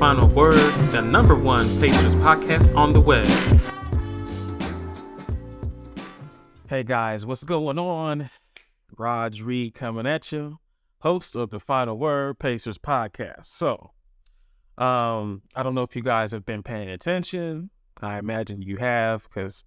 Final Word, the #1 Pacers podcast on the web. Hey guys, what's going on? Raj Reed coming at you, host of the Final Word Pacers podcast. So, I don't know if you guys have been paying attention. I imagine you have, because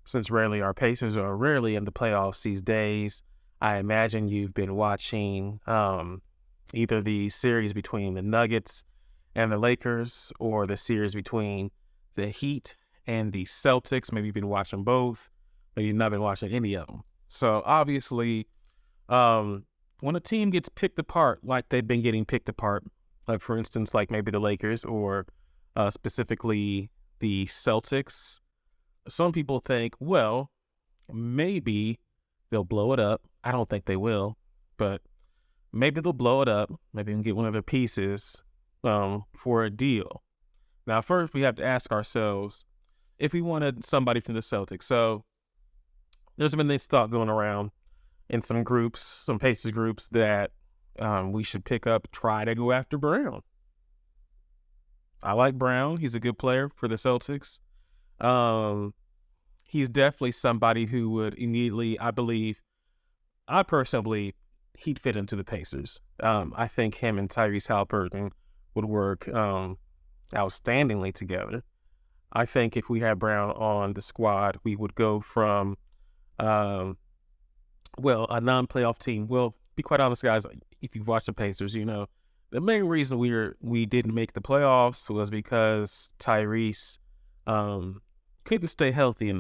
since our Pacers are rarely in the playoffs these days, I imagine you've been watching either the series between the Nuggets and the Lakers, or the series between the Heat and the Celtics. Maybe you've been watching both, maybe you've not been watching any of them. So obviously, when a team gets picked apart like they've been getting picked apart, like for instance, like maybe the Lakers or specifically the Celtics, some people think, well, maybe they'll blow it up. I don't think they will, but maybe they'll blow it up. Maybe they can get one of their pieces for a deal. Now, first, we have to ask ourselves if we wanted somebody from the Celtics. So there's been this thought going around in some groups, some Pacers groups, that we should try to go after Brown. I like Brown. He's a good player for the Celtics. He's definitely somebody who would immediately, I personally believe he'd fit into the Pacers. I think him and Tyrese Haliburton would work outstandingly together. I think if we had Brown on the squad, we would go from, a non-playoff team. Well, be quite honest, guys, if you've watched the Pacers, you know, the main reason we didn't make the playoffs was because Tyrese couldn't stay healthy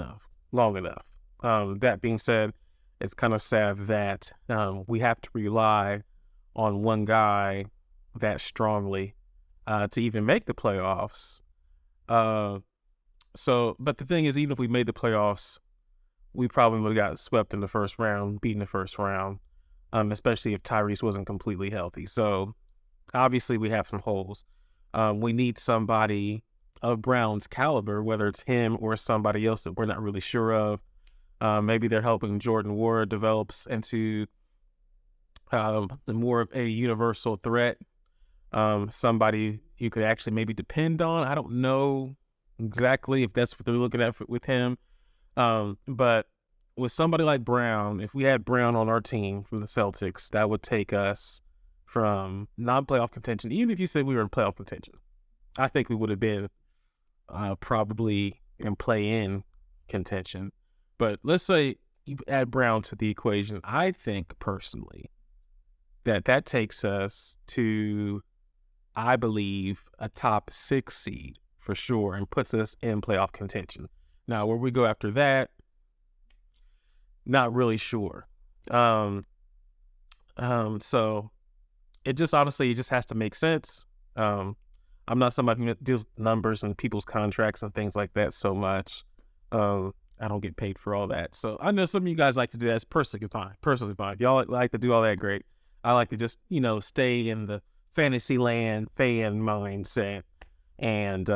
long enough. That being said, it's kind of sad that we have to rely on one guy that strongly to even make the playoffs. But the thing is, even if we made the playoffs, we probably would have got swept in the first round, beaten the first round, especially if Tyrese wasn't completely healthy. So obviously we have some holes. We need somebody of Brown's caliber, whether it's him or somebody else that we're not really sure of. Maybe they're helping Jordan Ward develops into more of a universal threat. Somebody you could actually maybe depend on. I don't know exactly if that's what they're looking at with him. But with somebody like Brown, if we had Brown on our team from the Celtics, that would take us from non-playoff contention. Even if you said we were in playoff contention, I think we would have been probably in play-in contention. But let's say you add Brown to the equation. I think personally that takes us to, I believe, a top 6 seed for sure, and puts us in playoff contention. Now, where we go after that, not really sure. So it just has to make sense. I'm not somebody who deals with numbers and people's contracts and things like that so much. I don't get paid for all that. So I know some of you guys like to do that. It's perfectly fine. If y'all like to do all that, great. I like to just, stay in the fantasy land fan mindset and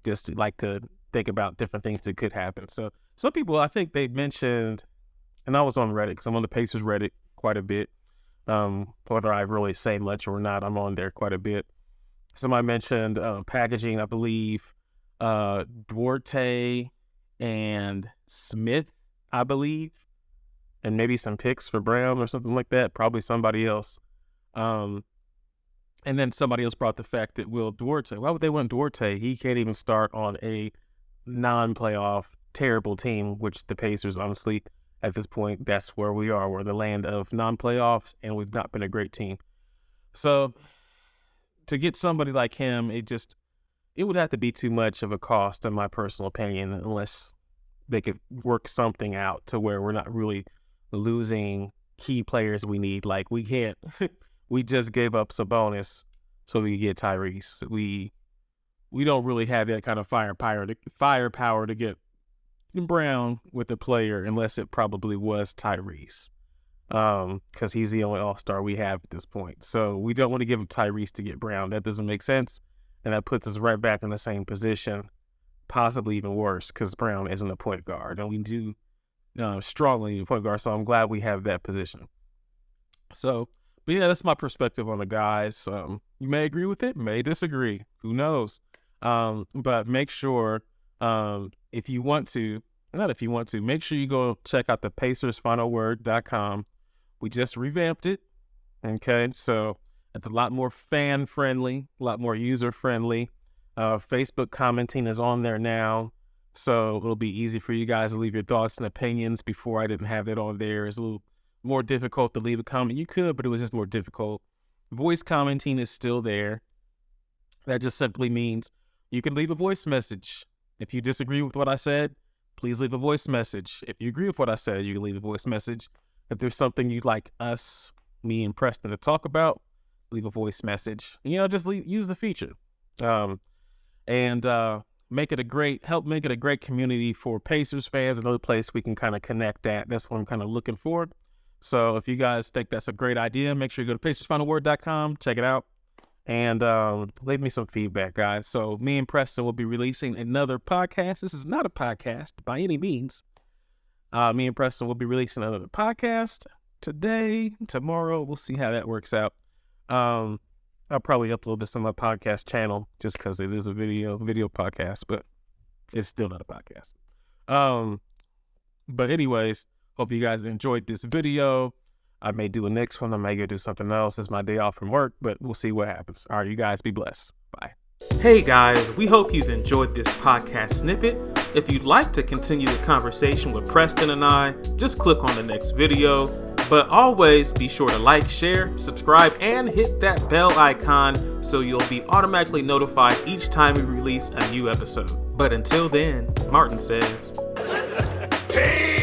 just like to think about different things that could happen. So some people, I think they mentioned, and I was on Reddit because I'm on the Pacers Reddit quite a bit. Whether I really say much or not, I'm on there quite a bit. Somebody mentioned packaging, I believe, Duarte and Smith, I believe, and maybe some picks for Brown or something like that. Probably somebody else. And then somebody else brought the fact that Duarte, why would they want Duarte? He can't even start on a non-playoff terrible team, which the Pacers, honestly, at this point, that's where we are. We're in the land of non-playoffs, and we've not been a great team. So to get somebody like him, it would have to be too much of a cost, in my personal opinion, unless they could work something out to where we're not really losing key players we need. Like, we can't, we just gave up Sabonis so we could get Tyrese. We don't really have that kind of firepower to get Brown with a player unless it probably was Tyrese, because he's the only all-star we have at this point. So we don't want to give him Tyrese to get Brown. That doesn't make sense, and that puts us right back in the same position, possibly even worse, because Brown isn't a point guard, and we do strongly need a point guard, so I'm glad we have that position. So But yeah, that's my perspective on the guys. You may agree with it, may disagree. Who knows? But make sure, if you want to, make sure you go check out the PacersFinalWord.com. We just revamped it. Okay, so it's a lot more fan friendly, a lot more user friendly. Facebook commenting is on there now, so it'll be easy for you guys to leave your thoughts and opinions. Before, I didn't have that on there. It's a little more difficult to leave a comment. You could, but it was just more difficult. Voice commenting is still there. That just simply means you can leave a voice message. If you disagree with what I said, please leave a voice message. If you agree with what I said, you can leave a voice message. If there's something you'd like me and Preston to talk about, leave a voice message. Just use the feature. And help make it a great community for Pacers fans, another place we can kind of connect at. That's what I'm kind of looking for. So if you guys think that's a great idea, make sure you go to PacersFinalWord.com, check it out, and leave me some feedback, guys. So me and Preston will be releasing another podcast. This is not a podcast by any means. Me and Preston will be releasing another podcast today, tomorrow. We'll see how that works out. I'll probably upload this on my podcast channel just because it is a video podcast, but it's still not a podcast. But anyways, hope you guys enjoyed this video. I may do a next one. I may go do something else. It's my day off from work, but we'll see what happens. All right, you guys be blessed. Bye. Hey guys, we hope you've enjoyed this podcast snippet. If you'd like to continue the conversation with Preston and I, just click on the next video. But always be sure to like, share, subscribe, and hit that bell icon so you'll be automatically notified each time we release a new episode. But until then, Martin says, peace!